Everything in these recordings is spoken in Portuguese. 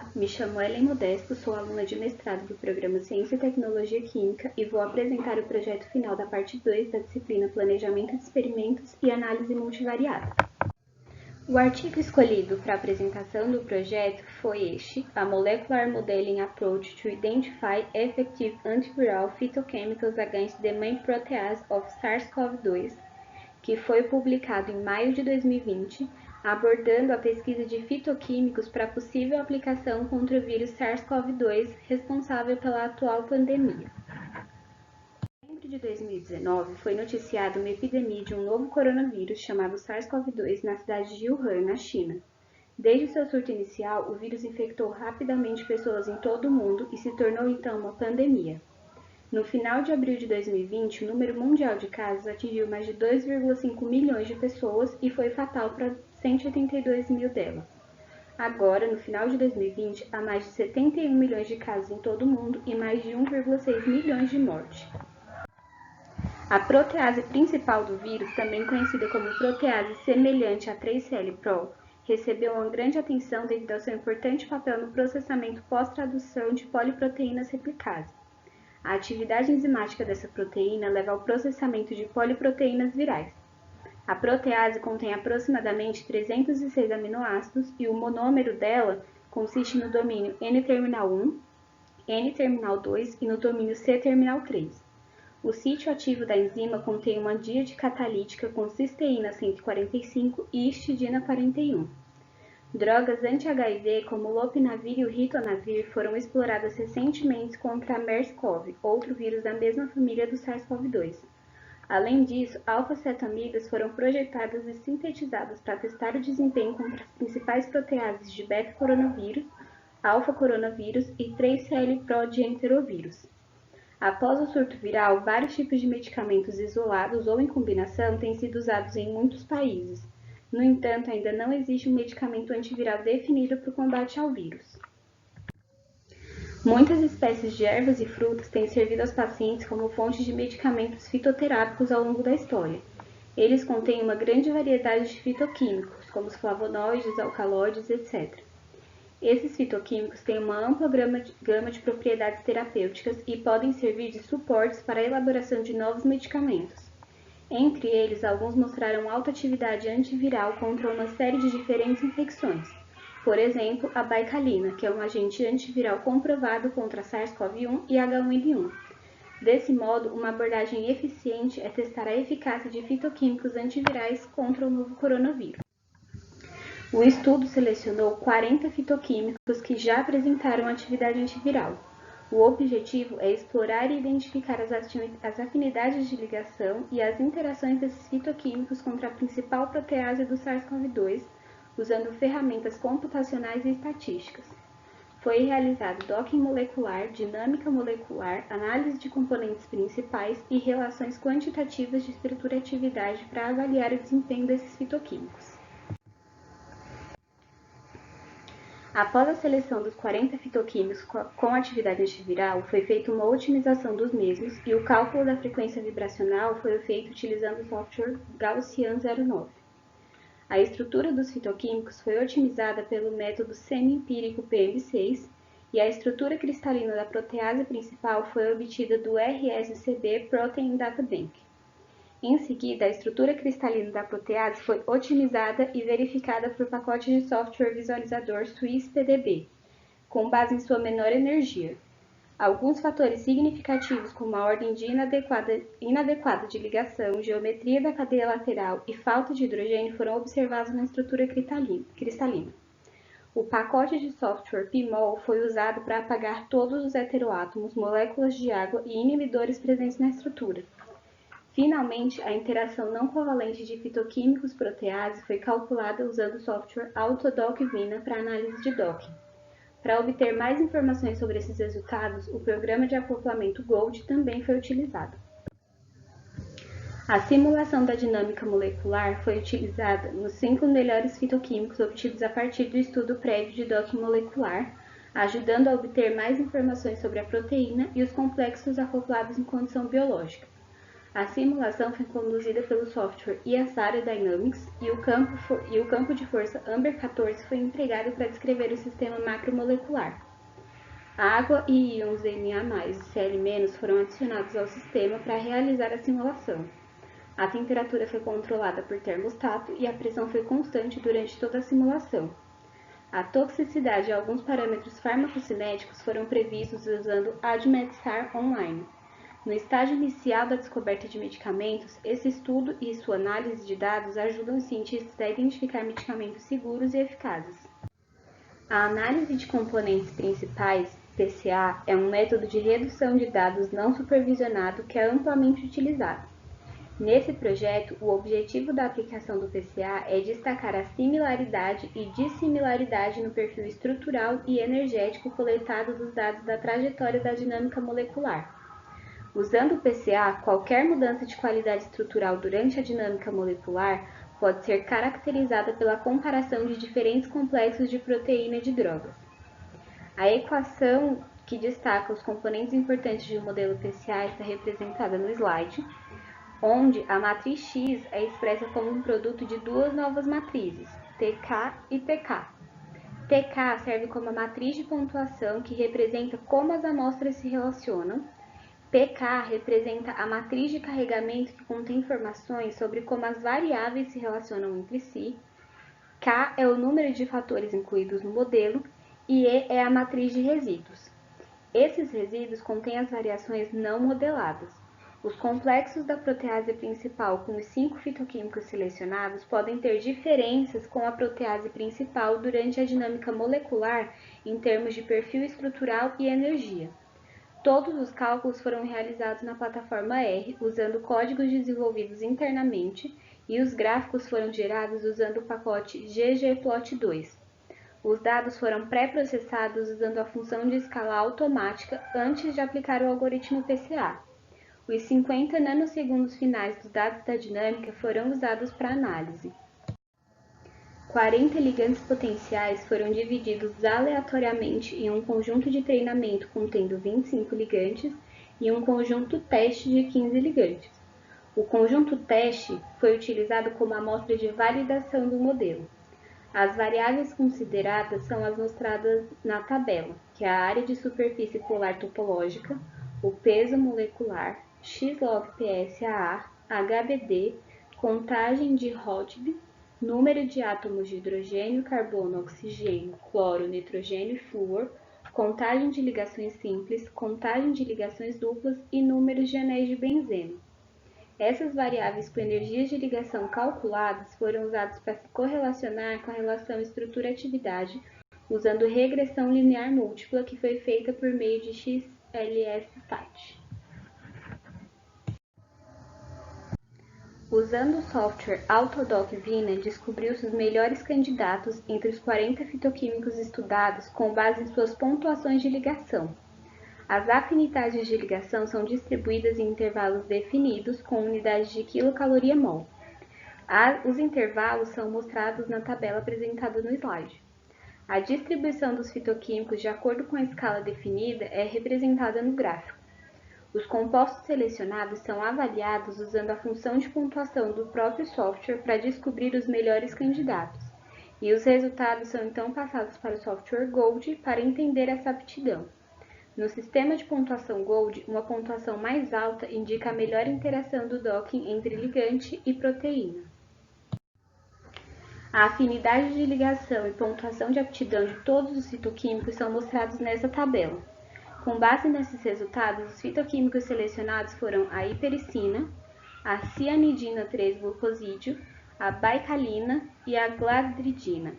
Olá, me chamo Ellen Modesto, sou aluna de mestrado do programa Ciência e Tecnologia Química e vou apresentar o projeto final da parte 2 da disciplina Planejamento de Experimentos e Análise Multivariada. O artigo escolhido para a apresentação do projeto foi este, a Molecular Modeling Approach to Identify Effective Antiviral Phytochemicals Against the Main Protease of SARS-CoV-2, que foi publicado em maio de 2020, abordando a pesquisa de fitoquímicos para possível aplicação contra o vírus SARS-CoV-2, responsável pela atual pandemia. Em setembro de 2019, foi noticiada uma epidemia de um novo coronavírus chamado SARS-CoV-2 na cidade de Wuhan, na China. Desde seu surto inicial, o vírus infectou rapidamente pessoas em todo o mundo e se tornou então uma pandemia. No final de abril de 2020, o número mundial de casos atingiu mais de 2,5 milhões de pessoas e foi fatal para 182 mil delas. Agora, no final de 2020, há mais de 71 milhões de casos em todo o mundo e mais de 1,6 milhões de mortes. A protease principal do vírus, também conhecida como protease semelhante a 3CL-Pro, recebeu uma grande atenção devido ao seu importante papel no processamento pós-tradução de poliproteínas replicases. A atividade enzimática dessa proteína leva ao processamento de poliproteínas virais. A protease contém aproximadamente 306 aminoácidos e o monômero dela consiste no domínio N-terminal 1, N-terminal 2 e no domínio C-terminal 3. O sítio ativo da enzima contém uma díade catalítica com cisteína 145 e histidina 41. Drogas anti-HIV como o lopinavir e o ritonavir foram exploradas recentemente contra a MERS-CoV, outro vírus da mesma família do SARS-CoV-2. Além disso, alfa-cetoamidas foram projetadas e sintetizadas para testar o desempenho contra as principais proteases de beta-coronavírus, alfa-coronavírus e 3CL-Pro de enterovírus. Após o surto viral, vários tipos de medicamentos isolados ou em combinação têm sido usados em muitos países. No entanto, ainda não existe um medicamento antiviral definido para o combate ao vírus. Muitas espécies de ervas e frutas têm servido aos pacientes como fonte de medicamentos fitoterápicos ao longo da história. Eles contêm uma grande variedade de fitoquímicos, como os flavonoides, alcaloides, etc. Esses fitoquímicos têm uma ampla gama de propriedades terapêuticas e podem servir de suportes para a elaboração de novos medicamentos. Entre eles, alguns mostraram alta atividade antiviral contra uma série de diferentes infecções. Por exemplo, a baicalina, que é um agente antiviral comprovado contra SARS-CoV-1 e H1N1. Desse modo, uma abordagem eficiente é testar a eficácia de fitoquímicos antivirais contra o novo coronavírus. O estudo selecionou 40 fitoquímicos que já apresentaram atividade antiviral. O objetivo é explorar e identificar as afinidades de ligação e as interações desses fitoquímicos contra a principal protease do SARS-CoV-2, usando ferramentas computacionais e estatísticas. Foi realizado docking molecular, dinâmica molecular, análise de componentes principais e relações quantitativas de estrutura e atividade para avaliar o desempenho desses fitoquímicos. Após a seleção dos 40 fitoquímicos com atividade antiviral, foi feita uma otimização dos mesmos e o cálculo da frequência vibracional foi feito utilizando o software Gaussian 09. A estrutura dos fitoquímicos foi otimizada pelo método semi-empírico PM6 e a estrutura cristalina da protease principal foi obtida do RSCB Protein Data Bank. Em seguida, a estrutura cristalina da protease foi otimizada e verificada por pacote de software visualizador SwissPDB, com base em sua menor energia. Alguns fatores significativos, como a ordem de inadequada de ligação, geometria da cadeia lateral e falta de hidrogênio, foram observados na estrutura cristalina. O pacote de software PMOL foi usado para apagar todos os heteroátomos, moléculas de água e inibidores presentes na estrutura. Finalmente, a interação não covalente de fitoquímicos protease foi calculada usando o software AutoDoc-Vina para análise de docking. Para obter mais informações sobre esses resultados, o programa de acoplamento GOLD também foi utilizado. A simulação da dinâmica molecular foi utilizada nos 5 melhores fitoquímicos obtidos a partir do estudo prévio de docking molecular, ajudando a obter mais informações sobre a proteína e os complexos acoplados em condição biológica. A simulação foi conduzida pelo software Iasar Dynamics e o campo de força Amber 14 foi empregado para descrever o sistema macromolecular. Água e íons Na+, e Cl- foram adicionados ao sistema para realizar a simulação. A temperatura foi controlada por termostato e a pressão foi constante durante toda a simulação. A toxicidade e alguns parâmetros farmacocinéticos foram previstos usando ADMETSAR online. No estágio inicial da descoberta de medicamentos, esse estudo e sua análise de dados ajudam os cientistas a identificar medicamentos seguros e eficazes. A análise de componentes principais, PCA, é um método de redução de dados não supervisionado que é amplamente utilizado. Nesse projeto, o objetivo da aplicação do PCA é destacar a similaridade e dissimilaridade no perfil estrutural e energético coletado dos dados da trajetória da dinâmica molecular. Usando o PCA, qualquer mudança de qualidade estrutural durante a dinâmica molecular pode ser caracterizada pela comparação de diferentes complexos de proteína de drogas. A equação que destaca os componentes importantes de um modelo PCA está representada no slide, onde a matriz X é expressa como um produto de duas novas matrizes, TK e TK. TK serve como a matriz de pontuação que representa como as amostras se relacionam. PK representa a matriz de carregamento que contém informações sobre como as variáveis se relacionam entre si. K é o número de fatores incluídos no modelo e E é a matriz de resíduos. Esses resíduos contêm as variações não modeladas. Os complexos da protease principal com os 5 fitoquímicos selecionados podem ter diferenças com a protease principal durante a dinâmica molecular em termos de perfil estrutural e energia. Todos os cálculos foram realizados na plataforma R, usando códigos desenvolvidos internamente, e os gráficos foram gerados usando o pacote ggplot2. Os dados foram pré-processados usando a função de escala automática antes de aplicar o algoritmo PCA. Os 50 nanosegundos finais dos dados da dinâmica foram usados para análise. 40 ligantes potenciais foram divididos aleatoriamente em um conjunto de treinamento contendo 25 ligantes e um conjunto teste de 15 ligantes. O conjunto teste foi utilizado como amostra de validação do modelo. As variáveis consideradas são as mostradas na tabela, que é a área de superfície polar topológica, o peso molecular, X-log-PSAA, HBD, contagem de Hotb, número de átomos de hidrogênio, carbono, oxigênio, cloro, nitrogênio e flúor, contagem de ligações simples, contagem de ligações duplas e números de anéis de benzeno. Essas variáveis com energias de ligação calculadas foram usadas para se correlacionar com a relação estrutura-atividade, usando regressão linear múltipla que foi feita por meio de XLS-SAT. Usando o software Autodoc Vina, descobriu-se os melhores candidatos entre os 40 fitoquímicos estudados com base em suas pontuações de ligação. As afinidades de ligação são distribuídas em intervalos definidos com unidades de quilocaloria-mol. Os intervalos são mostrados na tabela apresentada no slide. A distribuição dos fitoquímicos de acordo com a escala definida é representada no gráfico. Os compostos selecionados são avaliados usando a função de pontuação do próprio software para descobrir os melhores candidatos, e os resultados são então passados para o software Gold para entender essa aptidão. No sistema de pontuação Gold, uma pontuação mais alta indica a melhor interação do docking entre ligante e proteína. A afinidade de ligação e pontuação de aptidão de todos os fitoquímicos são mostrados nessa tabela. Com base nesses resultados, os fitoquímicos selecionados foram a hipericina, a cianidina 3-glucosídeo, a baicalina e a glabridina.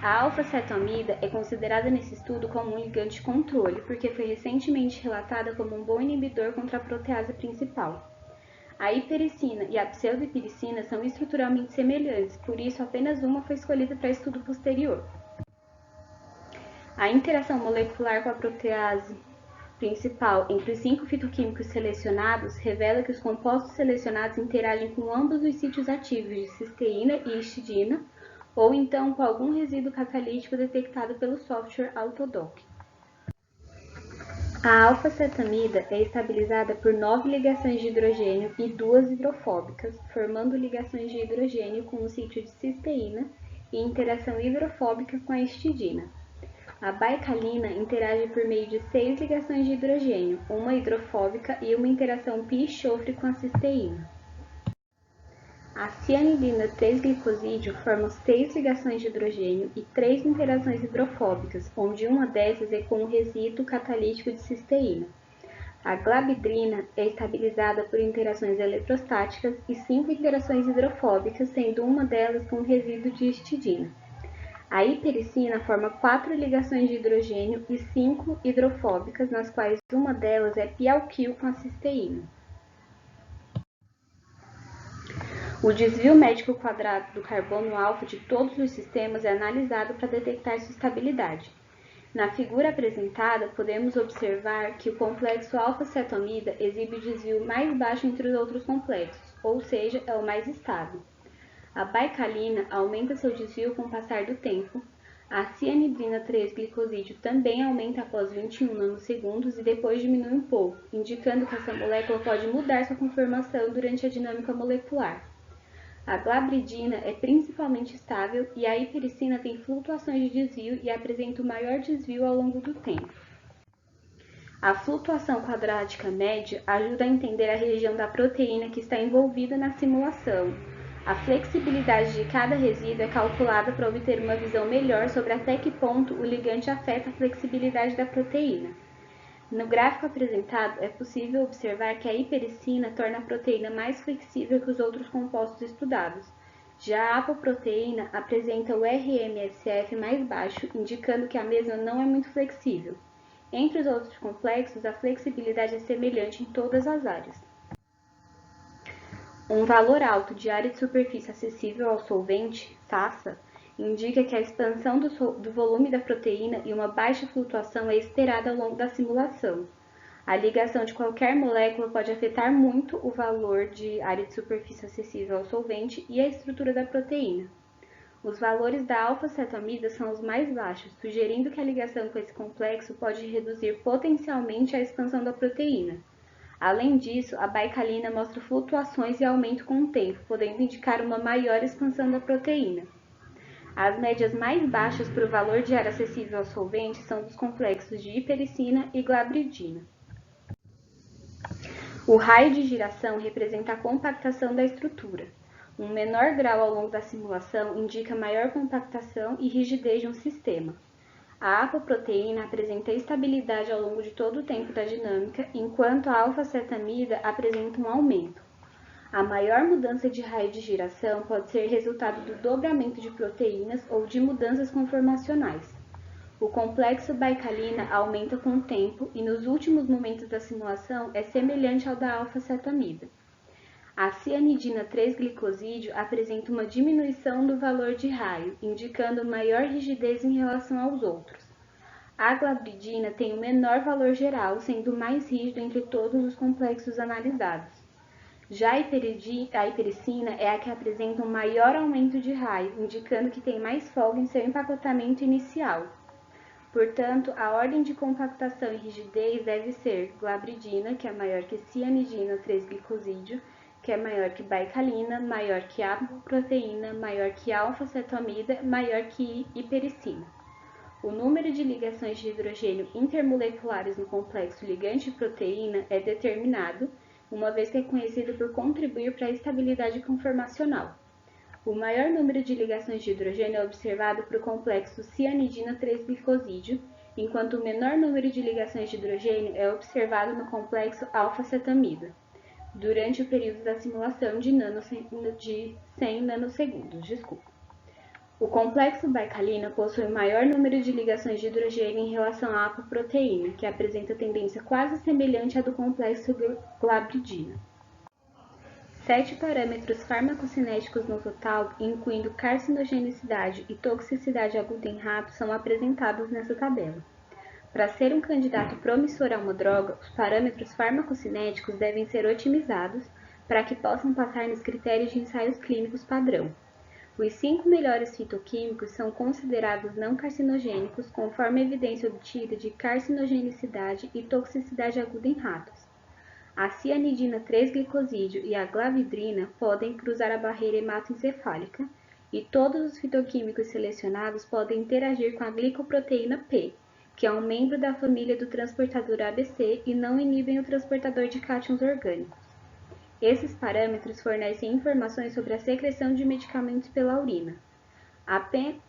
A alfa-cetamida é considerada nesse estudo como um ligante controle, porque foi recentemente relatada como um bom inibidor contra a protease principal. A hipericina e a pseudohipiricina são estruturalmente semelhantes, por isso apenas uma foi escolhida para estudo posterior. A interação molecular com a protease principal entre os 5 fitoquímicos selecionados revela que os compostos selecionados interagem com ambos os sítios ativos de cisteína e histidina, ou então com algum resíduo catalítico detectado pelo software Autodoc. A alfa-cetamida é estabilizada por 9 ligações de hidrogênio e 2 hidrofóbicas, formando ligações de hidrogênio com o sítio de cisteína e interação hidrofóbica com a histidina. A baicalina interage por meio de 6 ligações de hidrogênio, uma hidrofóbica e uma interação pi-enxofre com a cisteína. A cianidina 3-glicosídeo forma 6 ligações de hidrogênio e 3 interações hidrofóbicas, onde uma dessas é com o resíduo catalítico de cisteína. A glabidrina é estabilizada por interações eletrostáticas e 5 interações hidrofóbicas, sendo uma delas com o resíduo de histidina. A hipericina forma 4 ligações de hidrogênio e 5 hidrofóbicas, nas quais uma delas é pi-alquil com a cisteína. O desvio médico quadrado do carbono alfa de todos os sistemas é analisado para detectar sua estabilidade. Na figura apresentada, podemos observar que o complexo alfa-cetamida exibe o desvio mais baixo entre os outros complexos, ou seja, é o mais estável. A baicalina aumenta seu desvio com o passar do tempo. A cianidina 3-glicosídeo também aumenta após 21 nanosegundos e depois diminui um pouco, indicando que essa molécula pode mudar sua conformação durante a dinâmica molecular. A glabridina é principalmente estável e a hipericina tem flutuações de desvio e apresenta o maior desvio ao longo do tempo. A flutuação quadrática média ajuda a entender a região da proteína que está envolvida na simulação. A flexibilidade de cada resíduo é calculada para obter uma visão melhor sobre até que ponto o ligante afeta a flexibilidade da proteína. No gráfico apresentado, é possível observar que a hipericina torna a proteína mais flexível que os outros compostos estudados. Já a apoproteína apresenta o RMSF mais baixo, indicando que a mesma não é muito flexível. Entre os outros complexos, a flexibilidade é semelhante em todas as áreas. Um valor alto de área de superfície acessível ao solvente, SASSA, indica que a expansão do volume da proteína e uma baixa flutuação é esperada ao longo da simulação. A ligação de qualquer molécula pode afetar muito o valor de área de superfície acessível ao solvente e a estrutura da proteína. Os valores da alfa-cetamida são os mais baixos, sugerindo que a ligação com esse complexo pode reduzir potencialmente a expansão da proteína. Além disso, a baicalina mostra flutuações e aumento com o tempo, podendo indicar uma maior expansão da proteína. As médias mais baixas para o valor de área acessível ao solvente são dos complexos de hipericina e glabridina. O raio de giração representa a compactação da estrutura. Um menor grau ao longo da simulação indica maior compactação e rigidez de um sistema. A apoproteína apresenta estabilidade ao longo de todo o tempo da dinâmica, enquanto a alfa-cetamida apresenta um aumento. A maior mudança de raio de giração pode ser resultado do dobramento de proteínas ou de mudanças conformacionais. O complexo baicalina aumenta com o tempo e nos últimos momentos da simulação é semelhante ao da alfa-cetamida. A cianidina 3-glicosídeo apresenta uma diminuição do valor de raio, indicando maior rigidez em relação aos outros. A glabridina tem o menor valor geral, sendo o mais rígido entre todos os complexos analisados. Já a hipericina é a que apresenta um maior aumento de raio, indicando que tem mais folga em seu empacotamento inicial. Portanto, a ordem de compactação e rigidez deve ser glabridina, que é maior que cianidina 3-glicosídeo, que é maior que baicalina, maior que apoproteína, maior que alfa-cetamida, maior que hipericina. O número de ligações de hidrogênio intermoleculares no complexo ligante-proteína é determinado, uma vez que é conhecido por contribuir para a estabilidade conformacional. O maior número de ligações de hidrogênio é observado para o complexo cianidina 3-glicosídeo, enquanto o menor número de ligações de hidrogênio é observado no complexo alfa-cetamida, durante o período da simulação de 100 nanosegundos. O complexo baicalina possui o maior número de ligações de hidrogênio em relação à apoproteína, que apresenta tendência quase semelhante à do complexo glabridina. 7 parâmetros farmacocinéticos no total, incluindo carcinogenicidade e toxicidade aguda em ratos, são apresentados nessa tabela. Para ser um candidato promissor a uma droga, os parâmetros farmacocinéticos devem ser otimizados para que possam passar nos critérios de ensaios clínicos padrão. Os 5 melhores fitoquímicos são considerados não carcinogênicos, conforme a evidência obtida de carcinogenicidade e toxicidade aguda em ratos. A cianidina 3-glicosídeo e a glavidrina podem cruzar a barreira hematoencefálica, e todos os fitoquímicos selecionados podem interagir com a glicoproteína P, que é um membro da família do transportador ABC e não inibem o transportador de cátions orgânicos. Esses parâmetros fornecem informações sobre a secreção de medicamentos pela urina.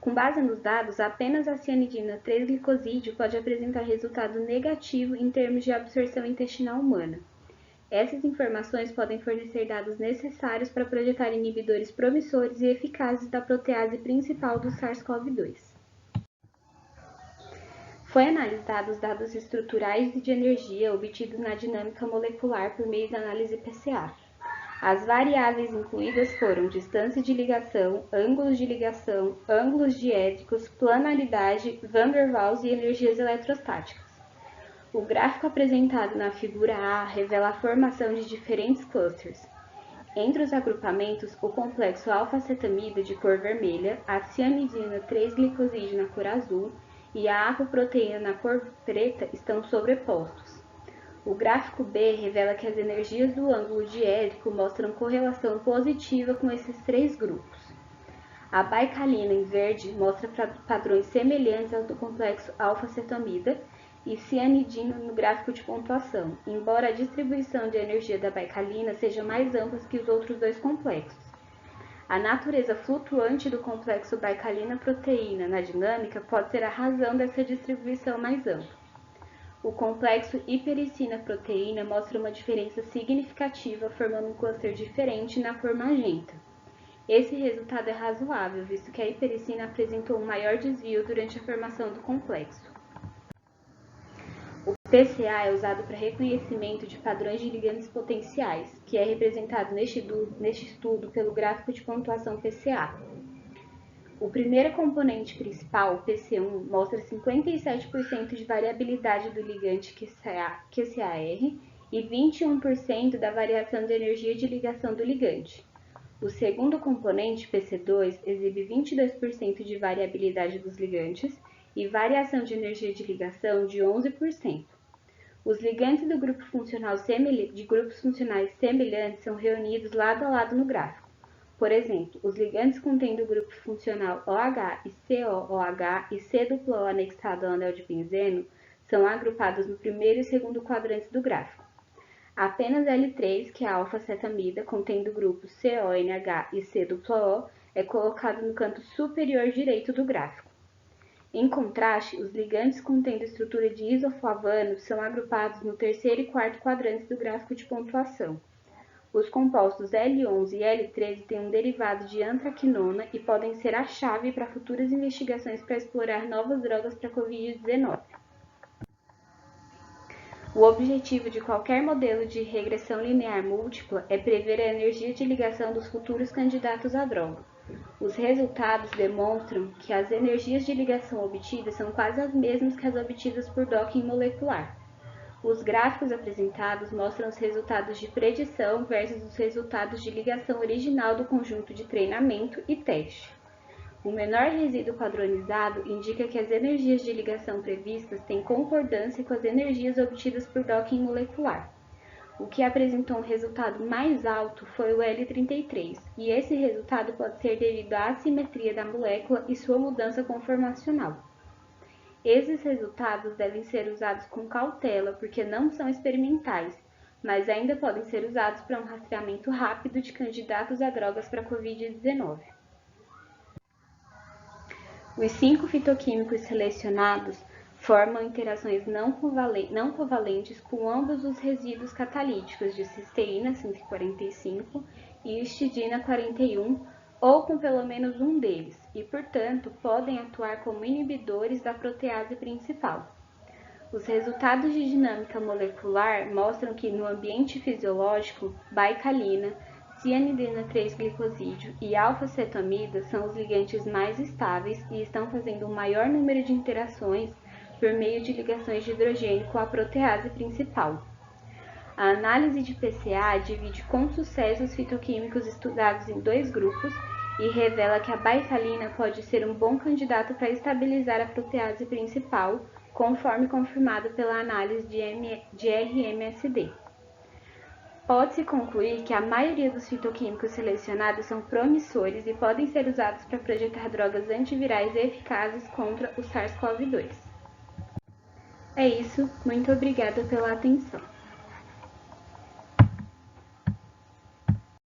Com base nos dados, apenas a cianidina 3-glicosídeo pode apresentar resultado negativo em termos de absorção intestinal humana. Essas informações podem fornecer dados necessários para projetar inibidores promissores e eficazes da protease principal do SARS-CoV-2. Foi analisado os dados estruturais e de energia obtidos na dinâmica molecular por meio da análise PCA. As variáveis incluídas foram distância de ligação, ângulos diédricos, planaridade, van der Waals e energias eletrostáticas. O gráfico apresentado na figura A revela a formação de diferentes clusters. Entre os agrupamentos, o complexo alfa-acetamida de cor vermelha, a cianidina 3-glicosídeo na cor azul e a apoproteína na cor preta estão sobrepostos. O gráfico B revela que as energias do ângulo diédrico mostram correlação positiva com esses 3 grupos. A baicalina em verde mostra padrões semelhantes aos do complexo alfa-acetamida e cianidina no gráfico de pontuação, embora a distribuição de energia da baicalina seja mais ampla que os outros 2 complexos. A natureza flutuante do complexo baicalina-proteína na dinâmica pode ser a razão dessa distribuição mais ampla. O complexo hipericina-proteína mostra uma diferença significativa, formando um cluster diferente na cor magenta. Esse resultado é razoável, visto que a hipericina apresentou um maior desvio durante a formação do complexo. O PCA é usado para reconhecimento de padrões de ligandes potenciais, que é representado neste estudo pelo gráfico de pontuação PCA. O primeiro componente principal, o PC1, mostra 57% de variabilidade do ligante QCAR e 21% da variação de energia de ligação do ligante. O segundo componente, PC2, exibe 22% de variabilidade dos ligantes e variação de energia de ligação de 11%. Os ligantes do grupo funcional de grupos funcionais semelhantes são reunidos lado a lado no gráfico. Por exemplo, os ligantes contendo o grupo funcional OH e COOH e C-O anexado ao anel de benzeno são agrupados no primeiro e segundo quadrantes do gráfico. Apenas L3, que é a alfa-acetamida, contendo grupos CONH e C-O, é colocado no canto superior direito do gráfico. Em contraste, os ligantes contendo estrutura de isoflavano são agrupados no terceiro e quarto quadrantes do gráfico de pontuação. Os compostos L11 e L13 têm um derivado de antraquinona e podem ser a chave para futuras investigações para explorar novas drogas para a Covid-19. O objetivo de qualquer modelo de regressão linear múltipla é prever a energia de ligação dos futuros candidatos à droga. Os resultados demonstram que as energias de ligação obtidas são quase as mesmas que as obtidas por docking molecular. Os gráficos apresentados mostram os resultados de predição versus os resultados de ligação original do conjunto de treinamento e teste. O menor resíduo padronizado indica que as energias de ligação previstas têm concordância com as energias obtidas por docking molecular. O que apresentou um resultado mais alto foi o L33, e esse resultado pode ser devido à assimetria da molécula e sua mudança conformacional. Esses resultados devem ser usados com cautela porque não são experimentais, mas ainda podem ser usados para um rastreamento rápido de candidatos a drogas para a Covid-19. Os 5 fitoquímicos selecionados formam interações não covalentes com ambos os resíduos catalíticos de cisteína 145 e histidina 41, ou com pelo menos um deles, e, portanto, podem atuar como inibidores da protease principal. Os resultados de dinâmica molecular mostram que, no ambiente fisiológico, baicalina, cianidina 3-glicosídeo e alfa-acetamida são os ligantes mais estáveis e estão fazendo um maior número de interações por meio de ligações de hidrogênio com a protease principal. A análise de PCA divide com sucesso os fitoquímicos estudados em 2 grupos e revela que a baifalina pode ser um bom candidato para estabilizar a protease principal, conforme confirmado pela análise de RMSD. Pode-se concluir que a maioria dos fitoquímicos selecionados são promissores e podem ser usados para projetar drogas antivirais eficazes contra o SARS-CoV-2. É isso, muito obrigada pela atenção.